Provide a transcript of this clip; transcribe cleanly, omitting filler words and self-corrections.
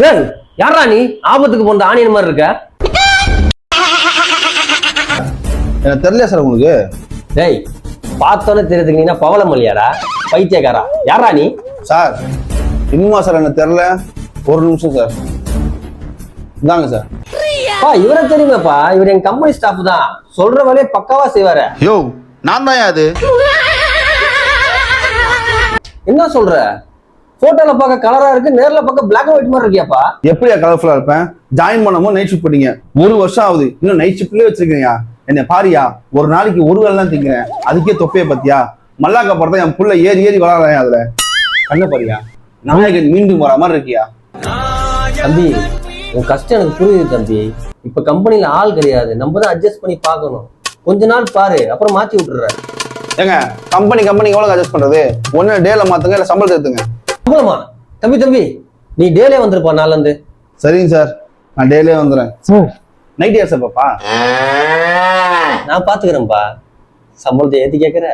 ஏய் யாரா நீ ஆபத்துக்கு போன ஆணியன் மாதிரி இருக்க? எனக்கு தெரியல சார் உங்களுக்கு. டேய் பார்த்தோன்னே தெரியுதுக்கு நீனா பவளமல்லியாடா பைத்தியக்காரா? யாரா நீ? சார் இன்னுமா சார் எனக்கு தெரியல? ஒரு நிமிஷம் சார். இந்தாங்க சார். பா இவரை தெரியுமாப்பா? இவர் என் கம்பெனி ஸ்டாஃப் தான். சொல்ற வேலையை பக்காவா செய்வாரு. யோ நான் தான் அது. என்ன சொல்ற? போட்டோல பார்க்க கலரா இருக்கு, நேர்ல பார்க்க பிளாக் அண்ட் ஒயிட் மாதிரி இருக்கியாப்பா? எப்படியா கலர்ஃபுல்லா இருப்பேன்? ஜாயின் பண்ணமோ நைட் ஷிஃப்ட் பண்ணீங்க, 1 வருஷம் ஆகுது, இன்னும் நைட் ஷிஃப்ட்லயே வச்சிருக்கீங்க. என்ன பாரியா, ஒரு நாளைக்கு ஒரு வேலை தான் திங்கிறேன், அதுக்கே தொப்பைய பத்தியா? மல்லாக்க போறத என் புள்ள ஏறி ஏறி வளர்றேன். அதுல கண்ண பாரியா, நாயகன் மீண்டும் வர மாதிரி இருக்கியா? தம்பி உன் கஷ்டம் எனக்கு புரியுது தம்பி. இப்ப கம்பெனில ஆள் கிடையாது, நம்ம தான் அட்ஜஸ்ட் பண்ணி பார்க்கணும். கொஞ்ச நாள் பாரு, அப்புறம் மாத்தி விட்டுற. ஏங்க கம்பெனி எவ்வளவு அட்ஜஸ்ட் பண்றது? ஒன்னு டேல மாத்துங்க, இல்ல சம்பளத்தை எடுத்துங்க. சம்பளமா? தம்பி நீ டேலே வந்துருப்பா நாள்ல இருந்து. சரிங்க சார், நான் டேலே வந்துடுறேன். நைட் ஏர் சார் பாப்பா? நான் பாத்துக்கிறேன்ப்பா. சம்பளத்தை ஏத்தி கேட்கிற?